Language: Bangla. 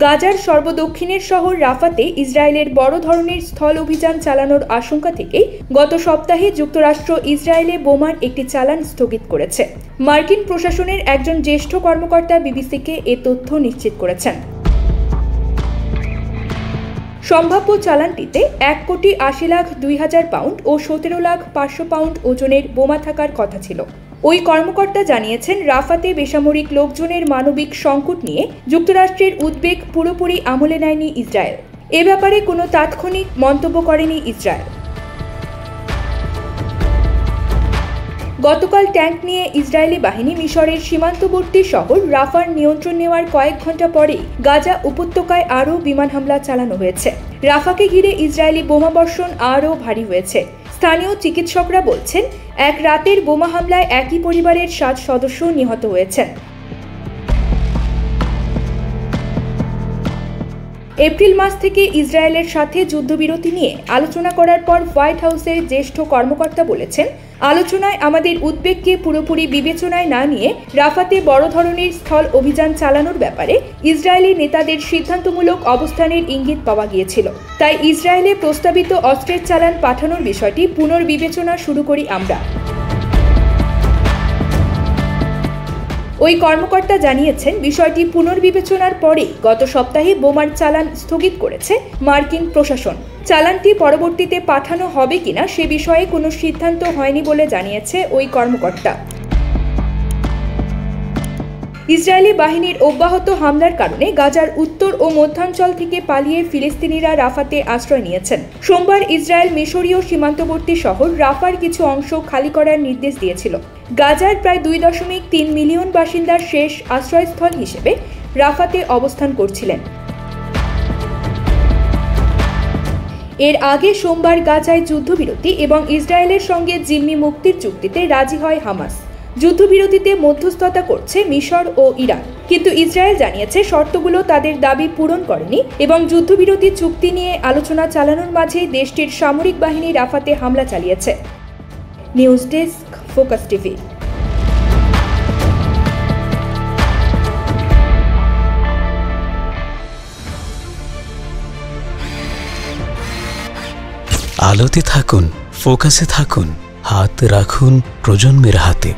গাজার সর্বদক্ষিণের শহর রাফাতে ইসরায়েলের বড় ধরনের স্থল অভিযান চালানোর আশঙ্কা থেকেই গত সপ্তাহে যুক্তরাষ্ট্র ইসরায়েলে বোমার একটি চালান স্থগিত করেছে। মার্কিন প্রশাসনের একজন জ্যেষ্ঠ কর্মকর্তা বিবিসিকে এ তথ্য নিশ্চিত করেছেন। সম্ভাব্য চালানটিতে 1,80,02,000 পাউন্ড ও 17,500,000 পাউন্ড ওজনের বোমা থাকার কথা ছিল। ওই কর্মকর্তা জানিয়েছেন, রাফাতে বেসামরিক লোকজনের মানবিক সংকট নিয়ে যুক্তরাষ্ট্রের উদ্বেগ পুরোপুরি আমলে নেয়নি ইসরায়েল। এ ব্যাপারে কোনো তাৎক্ষণিক মন্তব্য করেনি ইসরায়েল। গতকাল ট্যাঙ্ক নিয়ে ইসরায়েলি বাহিনী মিশরের সীমান্তবর্তী শহর রাফার নিয়ন্ত্রণ নেওয়ার কয়েক ঘন্টা পরেই গাজা উপত্যকায় আরও বিমান হামলা চালানো হয়েছে। রাফাকে ঘিরে ইসরায়েলি বোমাবর্ষণ আরও ভারী হয়েছে। স্থানীয় চিকিৎসকরা বলছেন, এক রাতের বোমা হামলায় একই পরিবারের 7 সদস্য নিহত হয়েছেন। এপ্রিল মাস থেকে ইসরায়েলের সাথে যুদ্ধবিরতি নিয়ে আলোচনা করার পর হোয়াইট হাউসের জ্যেষ্ঠ কর্মকর্তা বলেছেন, আলোচনায় আমাদের উদ্বেগকে পুরোপুরি বিবেচনায় না নিয়ে রাফাতে বড় ধরনের স্থল অভিযান চালানোর ব্যাপারে ইসরায়েলি নেতাদের সিদ্ধান্তমূলক অবস্থানের ইঙ্গিত পাওয়া গিয়েছিল। তাই ইসরায়েলে প্রস্তাবিত অস্ত্রের চালান পাঠানোর বিষয়টি পুনর্বিবেচনা শুরু করি আমরা। ওই কর্মকর্তা জানিয়েছেন, বিষয়টি পুনর্বিবেচনার পরেই গত সপ্তাহে বোমার চালান স্থগিত করেছে মার্কিন প্রশাসন। চালানটি পরবর্তীতে পাঠানো হবে কিনা সে বিষয়ে কোনো সিদ্ধান্ত হয়নি বলে জানিয়েছে ওই কর্মকর্তা। ইসরায়েলি বাহিনীর অব্যাহত হামলার কারণে গাজার উত্তর ও মধ্যাঞ্চল থেকে পালিয়ে ফিলিস্তিনিরা রাফাতে আশ্রয় নিয়েছেন। সোমবার ইসরায়েল মিশরীয় সীমান্তবর্তী শহর রাফার কিছু অংশ খালি করার নির্দেশ দিয়েছিল। গাজার প্রায় 2.3 মিলিয়ন বাসিন্দার শেষ আশ্রয়স্থল হিসেবে রাফাতে অবস্থান করছিলেন। এর আগে সোমবার গাজায় যুদ্ধবিরতি এবং ইসরায়েলের সঙ্গে জিম্মি মুক্তির চুক্তিতে রাজি হয় হামাস। যুদ্ধবিরতিতে মধ্যস্থতা করছে মিশর ও ইরান, কিন্তু ইসরায়েল জানিয়েছে শর্তগুলো তাদের দাবি পূরণ করেনি এবং যুদ্ধবিরতি চুক্তি নিয়ে আলোচনা চালানোর মাঝেই দেশটির সামরিক বাহিনী রাফাতে হামলা চালিয়েছে। News desk, focus TV. আলোতে থাকুন, ফোকাসে থাকুন, হাত রাখুন প্রজন্মের হাতে।